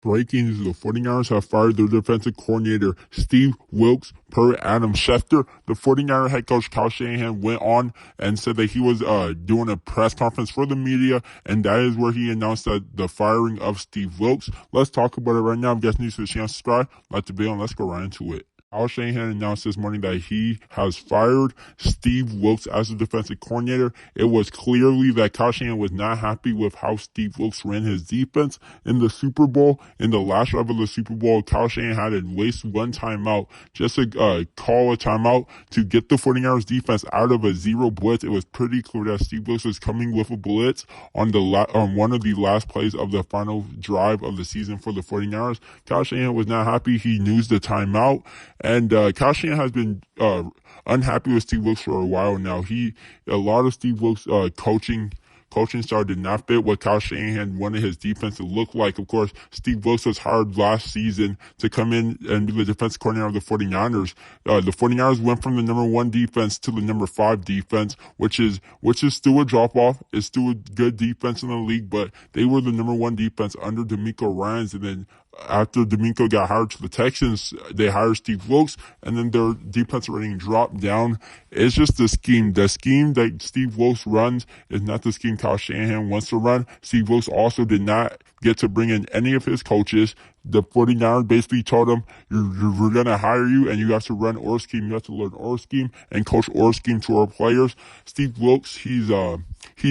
Breaking news: the 49ers have fired their defensive coordinator, Steve Wilks, per Adam Schefter. The 49er head coach, Kyle Shanahan, went on and said that he was doing a press conference for the media, and that is where he announced that the firing of Steve Wilks. Let's talk about it right now. If you guys need to chance to subscribe, like the video, and let's go right into it. Kyle Shanahan announced this morning that he has fired Steve Wilks as the defensive coordinator. It was clearly that Kyle Shanahan was not happy with how Steve Wilks ran his defense in the Super Bowl. In the last drive of the Super Bowl, Kyle Shanahan had to waste one timeout just to call a timeout to get the 49ers defense out of a zero blitz. It was pretty clear that Steve Wilks was coming with a blitz on one of the last plays of the final drive of the season for the 49ers. Kyle Shanahan was not happy. He used the timeout. And Kyle Shanahan has been unhappy with Steve Wilks for a while now. A lot of Steve Wilks' coaching style did not fit what Kyle Shanahan wanted his defense to look like. Of course, Steve Wilks was hired last season to come in and be the defensive coordinator of the 49ers. The 49ers went from the number 1 defense to the number 5 defense, which is still a drop-off. It's still a good defense in the league, but they were the number 1 defense under DeMeco Ryans, and then after DeMeco got hired to the Texans, they hired Steve Wilks, and then their defensive rating dropped down. It's just the scheme. The scheme that Steve Wilks runs is not the scheme Kyle Shanahan wants to run. Steve Wilks also did not get to bring in any of his coaches. The 49ers basically told him, we're going to hire you, and you have to run our scheme. You have to learn our scheme and coach our scheme to our players. Steve Wilks, he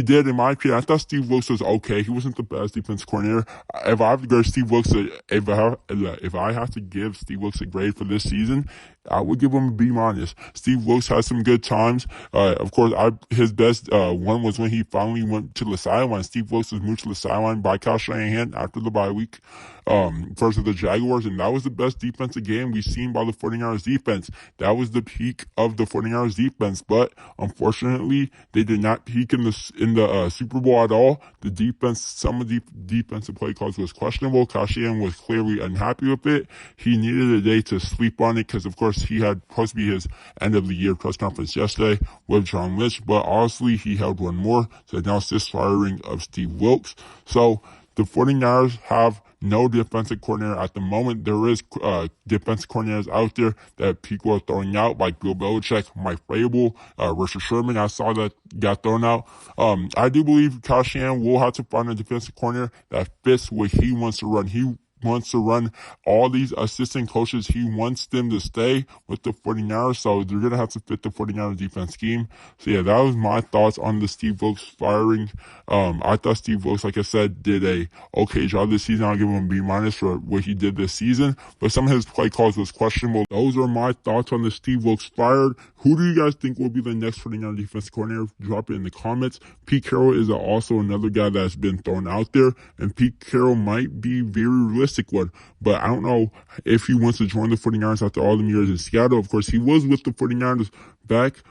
did, in my opinion. I thought Steve Wilks was okay. He wasn't the best defense coordinator. If I have to give Steve Wilks if I have to give Steve Wilks a grade for this season, I would give him a B-. Steve Wilks had some good times. Of course, his best one was when he finally went to the sideline. Steve Wilks was moved to the sideline by Kyle Shanahan after the bye week versus the Jaguars, and that was the best defensive game we've seen by the 49ers defense. That was the peak of the 49ers defense, but unfortunately, they did not peak in the Super Bowl at all. The defense, some of the defensive play calls was questionable. Kyle Shanahan was clearly unhappy with it. He needed a day to sleep on it because, of course, he had supposed to be his end of the year press conference yesterday with John Lynch, but honestly, he held one more to announce this firing of Steve Wilks. So the 49ers have no defensive coordinator at the moment. There is defensive coordinators out there that people are throwing out, like Bill Belichick, Mike Vrabel, Richard Sherman. I saw that got thrown out. I do believe Kyle Shanahan will have to find a defensive coordinator that fits what he wants to run. He wants to run all these assistant coaches. He wants them to stay with the 49ers, so they're going to have to fit the 49ers defense scheme. So yeah, that was my thoughts on the Steve Wilks firing. I thought Steve Wilks, like I said, did a okay job this season. I'll give him a B- for what he did this season, but some of his play calls was questionable. Those are my thoughts on the Steve Wilks fired. Who do you guys think will be the next 49ers defense coordinator? Drop it in the comments. Pete Carroll is also another guy that's been thrown out there, and Pete Carroll might be very realistic one, but I don't know if he wants to join the 49ers after all the years in Seattle. Of course, he was with the 49ers back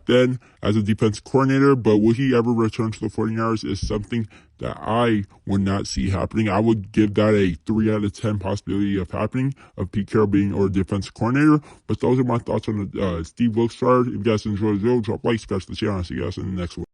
then as a defense coordinator, but will he ever return to the 49ers is something that I would not see happening. I would give that a 3 out of 10 possibility of happening, of Pete Carroll being our defense coordinator. But those are my thoughts on the Steve Wilks fire. If you guys enjoyed the video, drop a like, subscribe to the channel, and I'll see you guys in the next one.